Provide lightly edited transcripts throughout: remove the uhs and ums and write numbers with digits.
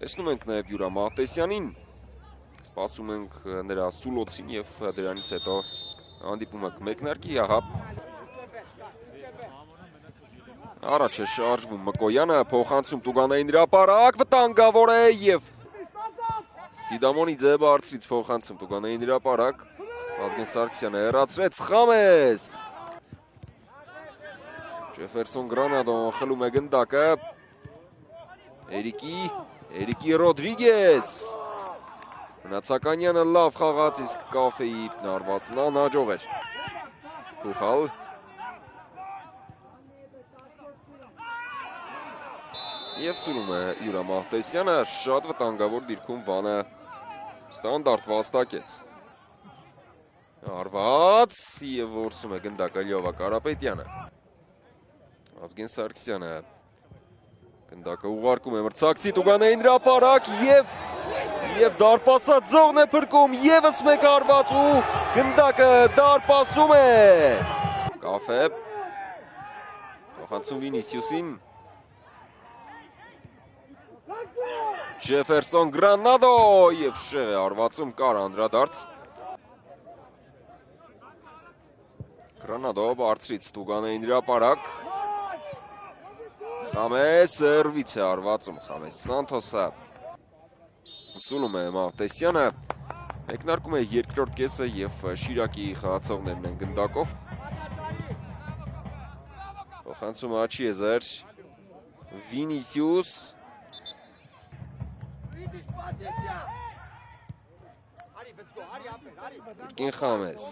Տեսնում ենք նաև Յուրա Մահտեսյանին, սպասում ենք նրա սուլոցին և դրանից հետո հանդիպումը կմեկնարկի, ահա առաջ է շարժվում Մկոյանը, փոխանցում Տուգանային հրապարակ, վտանգավոր է և Սիդամոնիձը բարձրից փոխանցում Տուգանային հրապարակ, Վազգեն Սարգսյանը հեռացրեց, Խամես Ջեֆերսոն Գրանադոն խլում է գնդակը, Էրիկի Ռոդրիգես, Մնացականյանը լավ խաղաց, իսկ Կաֆեի նարվածն անհաջող էր, Փուխալ, և սուրում է Յուրա Մահտեսյանը, շատ վտանգավոր դիրքում Վանը ստանդարտ վաստակեց, արված և որսում է գնդակը Լյովա Կարապետյանը, Վազգեն Սարգսյանը, գնդակը ուղարկում է մրցակցի Տուգանային հրապարակ և դարպասած ձողն է փրկում, ևս մեկ արված ու գնդակը դարպասում է, Կաֆե, փոխանցում Վինիսիուսին, Ջեֆերսոն Գրանադո և շեղ է արվածում կար անդրադարձ, Գրանադո բարձրից Տուգանային հրապարակ, Խամես սերվից է արվածում, Խամես Սանթոսը, սուլում է Մահտեսյանը, մեկնարկում է երկրորդ կեսը և Շիրակի խաղացողներն են գնդակով, փոխանցում Աչիեզեր, Վինիսիուս, Կրկին Խամես,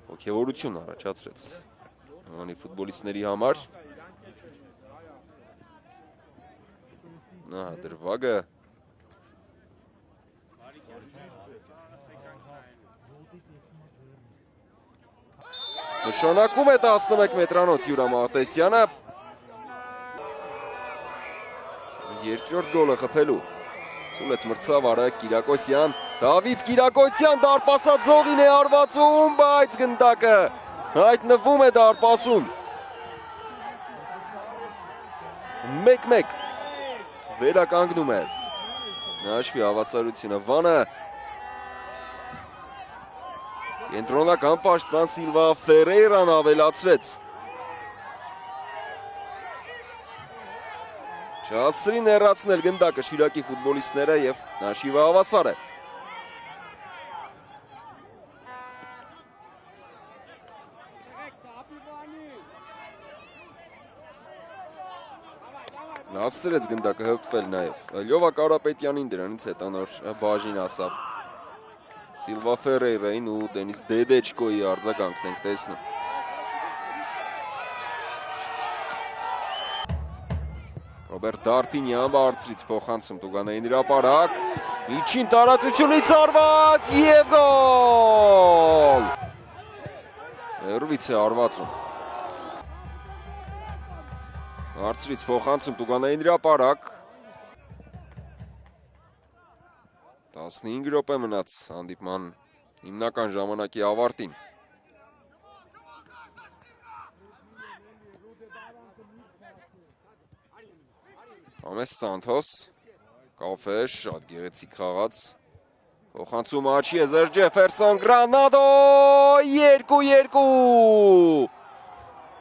հոգևորություն առաջացրեց Անի ֆուտբոլիստների համար, դրվագը, նշանակում է 11 մետրանոց Յուրա Մահտեսյանը, երկրորդ գոլը խփելու, սուլեց մրցավարը Կիրակոսյան, Դավիթ Կիրակոսյան դարպասած ձողին է արվածում, բայց գնդակը հայտնվում է դարպասում, 1-1, վերականգնում է հաշվի հավասարությունը Վանը, կենտրոնական պաշտպան Սիլվա Ֆերեյրան ավելացրեց, չհասցրին հեռացնել գնդակը Շիրակի ֆուտբոլիստները և հաշիվը հավասար է, հասցրեց գնդակը հպվել նաև Լյովա Կարապետյանին, դրանից հետանոր բաժին ասավ Սիլվա Ֆերեյրային ու Դենիս Դեդեչկոյի արձագանքն ենք տեսնում, Ռոբերտ Դարփինյան բարձրից փոխանցում Տուգանային հրապարակ, միջին տարածությունից արված և գոլ, հեռվից է արվածում, Բարձրից փոխանցում Տուգանային հրապարակ, 15 րոպե մնաց հանդիպման հիմնական ժամանակի ավարտին, Խամես Սանթոս, Կաֆե, շատ գեղեցիկ խաղաց, փոխանցում Աչիեզեր, Ջեֆերսոն Գրանադո, 2-2,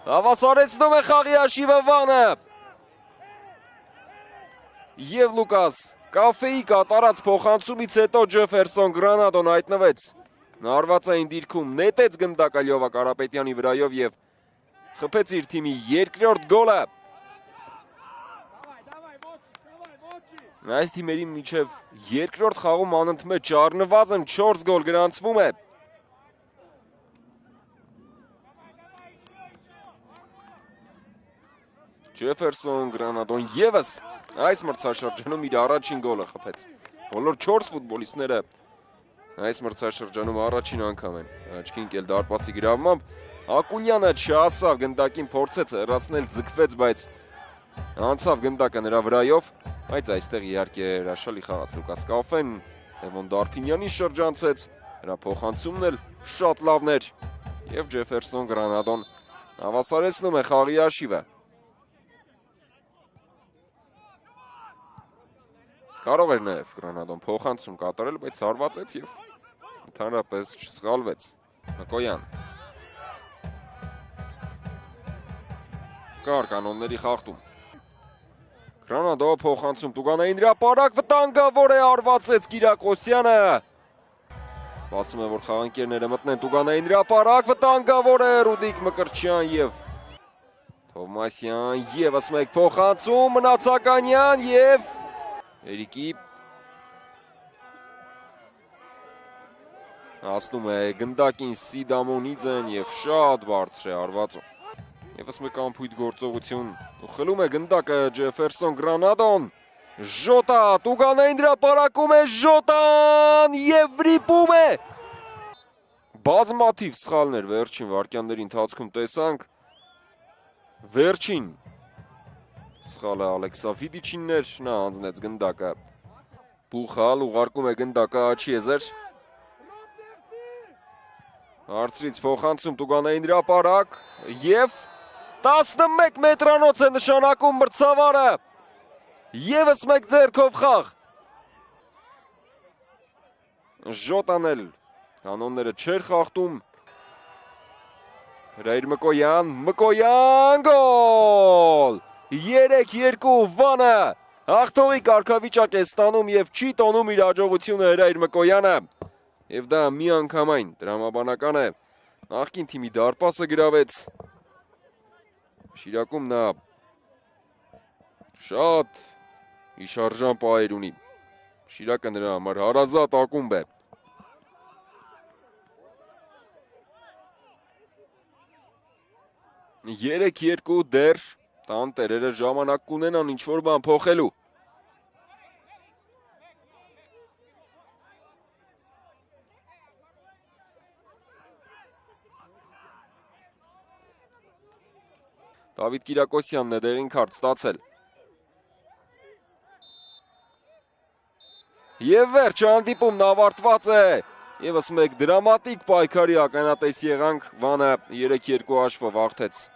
հավասարեցնում է խաղի հաշիվը Վանը և Լուկաս Կաֆեի կատարած փոխանցումից հետո Ջեֆերսոն Գրանադոն հայտնվեց նարվածային դիրքում, նետեց գնդակը Լյովա Կարապետյանի վրայով և խփեց իր թիմի երկրորդ գոլը, այս թիմերի միջև երկրորդ խաղում անընդմեջ առնվազն 4 գոլ գրանցվում է, Ջեֆերսոն Գրանադոն ևս այս մրցաշրջանում իր առաջին գոլը խփեց, բոլոր 4 ֆուտբոլիստները այս մրցաշրջանում առաջին անգամ են աչքի ընկել դարպասի գրավմամբ, Ակուլյանը չհասավ գնդակին, փորձեց հեռացնել, ձգվեց, բայց անցավ գնդակը նրա վրայով, բայց այստեղ իհարկե հրաշալի խաղաց Լուկաս Կաֆեն, Լևոն Դարփինյանին շրջանցեց, նրա փոխանցումն էլ շատ լավն էր և Ջեֆերսոն Գրանադոն Հավասարեցնում է խաղի հաշիվը։ Կարող էր նաև Գրանադոն փոխանցում կատարել, բայց հարվածեց և ընդհանրապես չսխալվեց։ Մկոյան։ Կար կանոնների խախտում։ Գրանադո փոխանցում Տուգանային հրապարակ, վտանգավոր է, հարվածեց Կիրակոսյանը։ Սպասում է, որ խաղանկերները մտնեն Տուգանային հրապարակ, վտանգավոր է Ռուդիկ Մկրտչյան և Թովմասյան, ևս մեկ փոխանցում, Մնացականյան և Էրիկի հասնում է գնդակին Սիդամոնիձեն և շատ բարձր է հարվածում։ ԵՒս մեկ անփույթ գործողություն ու խլում է գնդակը Ջեֆերսոն Գրանադոն։ Ժոտա, Տուգանային հրապարակում է Ժոտան և վրիպում է։ Բազմաթիվ սխալներ վերջին վայրկյանների ընթացքում տեսանք։ Վերջին սխալը Ալեքսավիդիչինն էր, նա հանձնեց գնդակը։ Բուխալ ուղարկում է գնդակը Աչիեզեր։ Հարցրից փոխանցում Տուգանային հրապարակ և 11 մետրանոց է նշանակում մրցավարը։ ԵՒս մեկ ձեռքով խաղ։ Ժոտան էլ կանոնները չէր խախտում։ Հրայր Մկոյան, Մկոյան, գոլ! 3-2 Վանը հաղթողի կարգավիճակ է ստանում և չի տոնում իր հաջողությունը Հրայր Մկոյանը։ Եվ դա միանգամայն տրամաբանական է։ Նախկին թիմի դարպասը գրավեց։ Շիրակում նա շատ հիշարժան պահեր ունի։ Շիրակը նրա համար հարազատ ակումբ է։ Երեք երկու դեռ տան տերերը ժամանակ կունենան ինչ-որ բան փոխելու։ Դավիթ Կիրակոսյանն է դեղին քարտ ստացել։ Եվ վերջը հանդիպումն ավարտված է։ Եվս մեկ դրամատիկ պայքարի ականատես եղանք, Վանը 3-2 հաշվով հաղթեց